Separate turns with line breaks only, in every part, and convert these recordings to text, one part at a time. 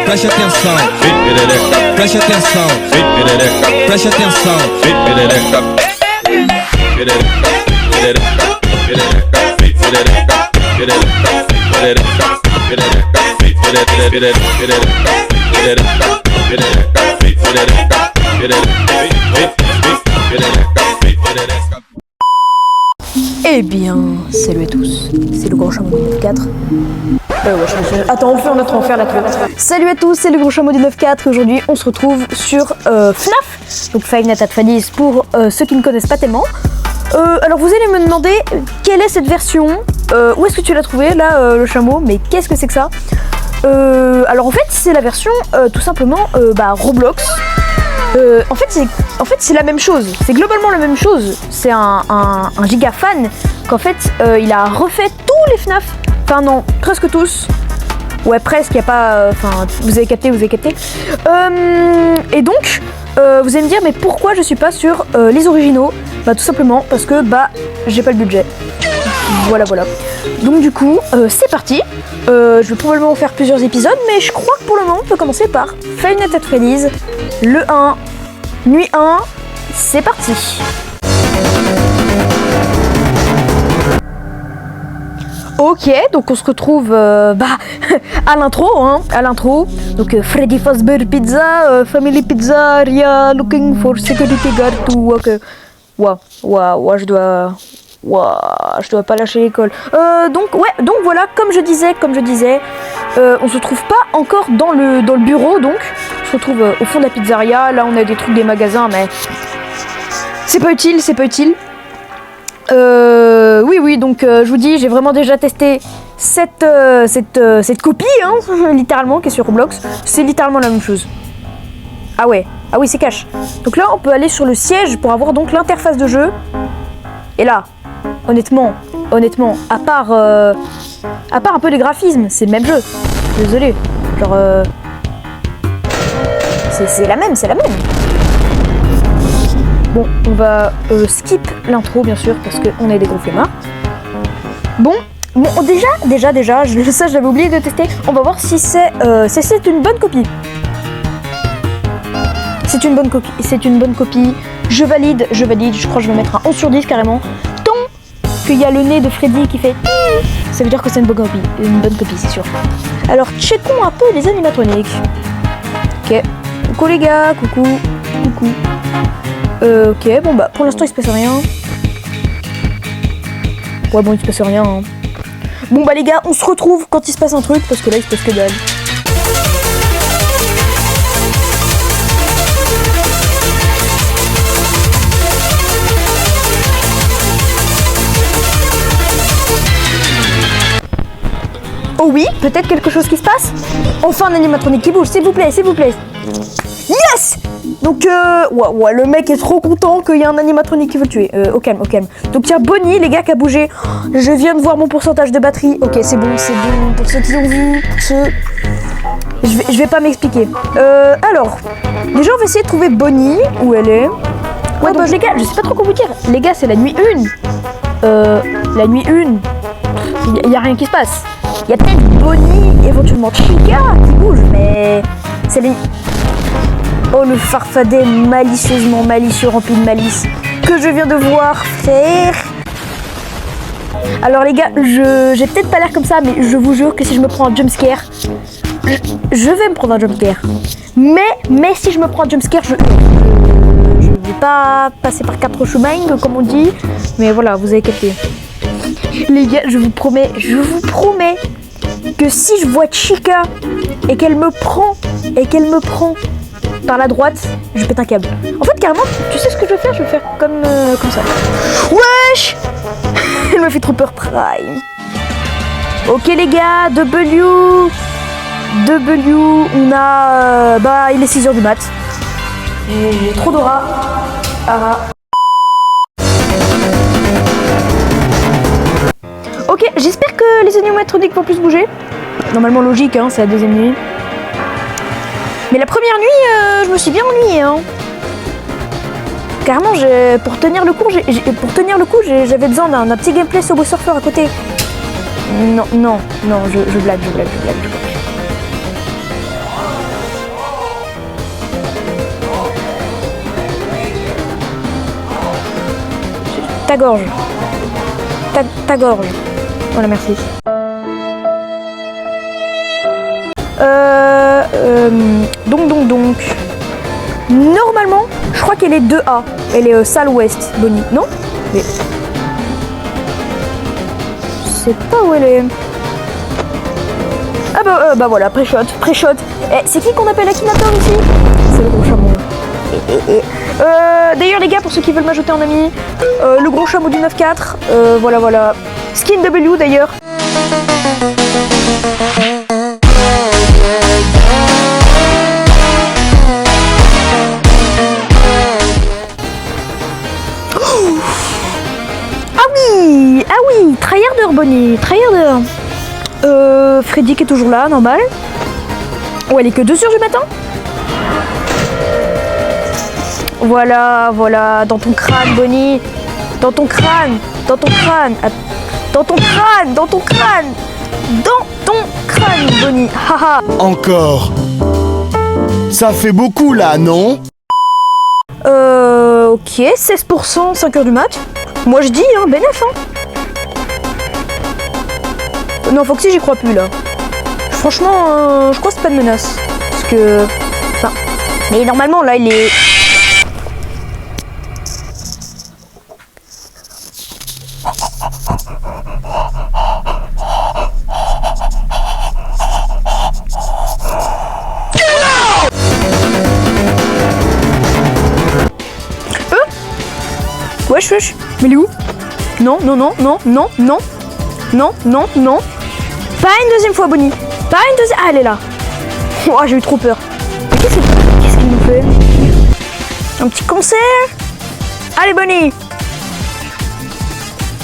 Preste atenção, preste atenção, preste atenção.
Eh bien, salut à tous, c'est le Gros Chameau du 9-4. Attends, on fait la clé. Salut à tous, c'est le Gros Chameau du 9-4 et aujourd'hui on se retrouve sur FNAF, donc Five Nights at Freddy's pour ceux qui ne connaissent pas tellement. Alors vous allez me demander quelle est cette version, où est-ce que tu l'as trouvée là, le chameau, mais qu'est-ce que c'est que ça? Alors en fait c'est la version tout simplement Roblox. En fait c'est la même chose, c'est globalement la même chose. C'est un giga fan qu'en fait il a refait tous les FNAF, enfin non, presque tous. Ouais, presque, y a pas, enfin vous avez capté. Et donc vous allez me dire mais pourquoi je suis pas sur les originaux? Bah tout simplement parce que j'ai pas le budget. Voilà. Donc du coup c'est parti. Je vais probablement faire plusieurs épisodes, mais je crois que pour le moment on peut commencer par Five Nights at Freddy's, le 1, nuit 1, c'est parti. Ok, donc on se retrouve à l'intro, donc Freddy Fazbear Pizza, Family Pizzeria, looking for security guard to walk. Je dois pas lâcher l'école. Donc voilà, comme je disais, on se trouve pas encore dans le bureau, donc on se retrouve au fond de la pizzeria. Là on a des trucs des magasins, mais c'est pas utile. Oui, donc je vous dis, j'ai vraiment déjà testé cette copie, littéralement, qui est sur Roblox. C'est littéralement la même chose. Ah oui, c'est cash. Donc là, on peut aller sur le siège pour avoir donc l'interface de jeu. Et là, honnêtement, à part un peu les graphismes, c'est le même jeu. Désolé, genre c'est la même. Bon, on va skip l'intro bien sûr parce qu'on est des gros flemmards. Bon, déjà, ça j'avais oublié de tester. On va voir si c'est une bonne copie. C'est une bonne copie. Je valide. Je crois que je vais mettre un 11 sur 10 carrément. Tant qu'il y a le nez de Freddy qui fait ça veut dire que c'est une bonne copie, c'est sûr. Alors checkons un peu les animatroniques. Ok. Coucou les gars, coucou. Ok, bon pour l'instant il se passe rien. Ouais bon il se passe rien. Bon les gars, on se retrouve quand il se passe un truc parce que là il se passe que dalle. Oh oui, peut-être quelque chose qui se passe. Enfin un animatronique qui bouge, s'il vous plaît. Yes. Donc le mec est trop content qu'il y ait un animatronique qui veut le tuer. Au calme. Donc il y a Bonnie, les gars, qui a bougé. Je viens de voir mon pourcentage de batterie. Ok, c'est bon. Pour ceux qui ont vu, je vais pas m'expliquer. Alors, déjà on va essayer de trouver Bonnie, où elle est. Ouais, donc les gars, je sais pas trop quoi vous dire. Les gars, c'est la nuit 1. La nuit 1. Il y a rien qui se passe. Il y a peut-être Bonnie, éventuellement Chica qui bouge, mais c'est les... Oh, le farfadet malicieusement malicieux, rempli de malice, que je viens de voir faire. Alors les gars, j'ai peut-être pas l'air comme ça, mais je vous jure que si je me prends un jumpscare, je vais me prendre un jumpscare. Mais si je me prends un jumpscare, je vais pas passer par 4 chemins, comme on dit, mais voilà, vous avez capté. Les gars, je vous promets que si je vois Chica et qu'elle me prend par la droite, je pète un câble. En fait, carrément, tu sais ce que je vais faire? Je vais faire comme ça. Wesh. Elle me fait trop peur, Prime. Ok les gars, W, on a... il est 6h du mat. J'ai trop d'aura. Ok, j'espère que les animatroniques vont plus bouger. Normalement logique, c'est la deuxième nuit. Mais la première nuit, je me suis bien ennuyée. Carrément, pour tenir le coup, j'avais besoin d'un petit gameplay Subway Surfer à côté. Non, je blague. Ta gorge. Ta gorge. Voilà, merci. Donc. Normalement, je crois qu'elle est 2A. Elle est Sale Ouest, Bonnie. Non? Mais... je sais pas où elle est. Ah bah voilà, pré-shot. Eh, c'est qui qu'on appelle Akinator ici? C'est le gros chameau. D'ailleurs les gars, pour ceux qui veulent m'ajouter en ami, le gros chameau du 9-4, voilà. Skin W d'ailleurs. Ah oui, tryharder Bonnie, tryharder. Freddy qui est toujours là, normal. Oh, elle est que 2h du matin. Voilà, dans ton crâne, Bonnie. Dans ton crâne. Bonnie. Haha.
Encore. Ça fait beaucoup là, non?
Ok, 16%, 5h du mat. Moi je dis, hein, bénéf, hein. Non, Foxy, j'y crois plus, là. Franchement, je crois que c'est pas de menace. Parce que... enfin... mais normalement, là, il est... Wesh, mais il est où? Non. Pas une deuxième fois, Bonnie. Pas une deuxième... ah, elle est là. Oh, j'ai eu trop peur. Mais qu'est-ce qu'il nous fait? Un petit concert? Allez, Bonnie.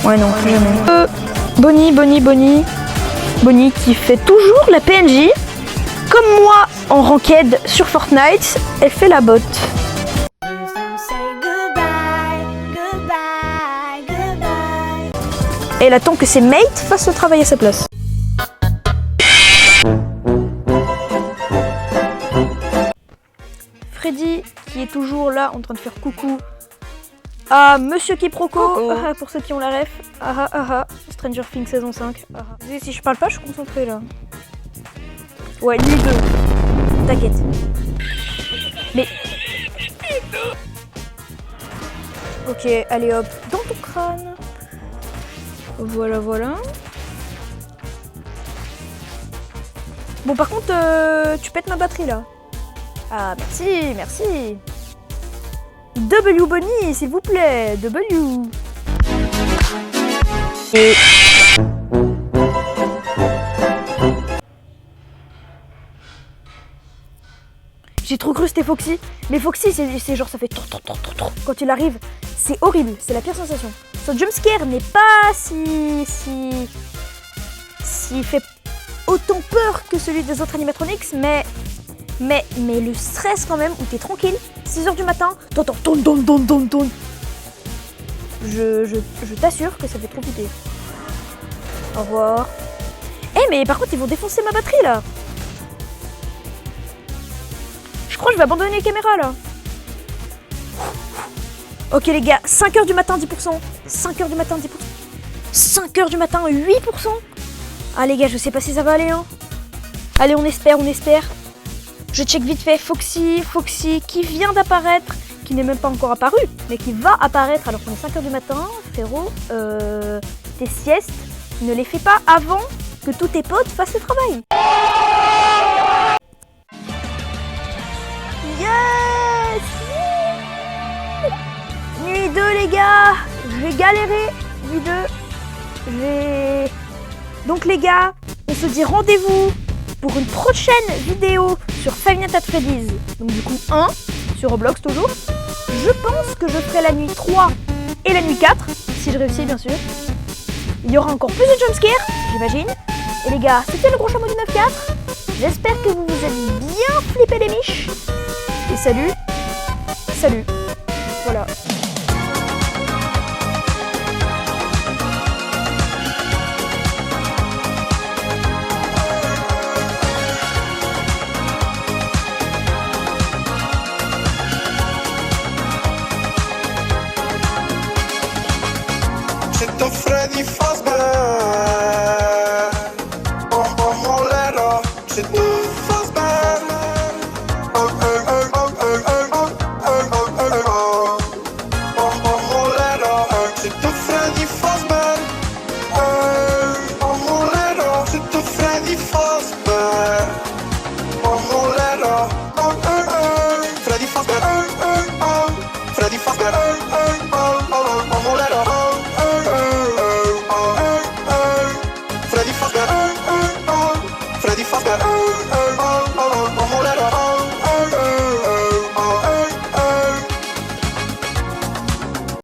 Ouais, non, jamais. Bonnie qui fait toujours la PNJ. Comme moi, en ranked sur Fortnite, elle fait la botte. Et elle attend que ses mates fassent le travail à sa place. Freddy qui est toujours là en train de faire coucou à Monsieur Quiproquo, pour ceux qui ont la ref. Stranger Things saison 5. Si je parle pas, je suis concentrée là. Ouais, lui 2. T'inquiète. Mais... ok, allez hop, dans ton crâne. Voilà. Bon, par contre, tu pètes ma batterie là. Ah, merci. W Bonnie, s'il vous plaît. W. Et... j'ai trop cru que c'était Foxy. Mais Foxy, c'est genre, ça fait trop. Quand il arrive, c'est horrible. C'est la pire sensation. Son jumpscare n'est pas si fait autant peur que celui des autres animatronics, mais le stress quand même, où t'es tranquille, 6h du matin, t'entends ton. Je t'assure que ça fait trop flipper. Au revoir. Mais par contre, ils vont défoncer ma batterie là. Je crois que je vais abandonner les caméras là. Ok les gars, 5h du matin, 10%. 5h du matin, 10%. 5h du matin, 8%. Ah les gars, je sais pas si ça va aller, hein. Allez, on espère. Je check vite fait Foxy qui vient d'apparaître, qui n'est même pas encore apparu, mais qui va apparaître alors qu'on est 5h du matin. Frérot, tes siestes, ne les fais pas avant que tous tes potes fassent le travail. Yes! Nuit 2 les gars, je vais galérer. Nuit 2, donc les gars, on se dit rendez-vous pour une prochaine vidéo sur Five Nights at Freddy's. Donc du coup 1 sur Roblox toujours. Je pense que je ferai la nuit 3 et la nuit 4, si je réussis bien sûr. Il y aura encore plus de jumpscares, j'imagine. Et les gars, c'était le gros chameau du 9-4. J'espère que vous vous êtes bien flippé les miches. Et salut. Voilà.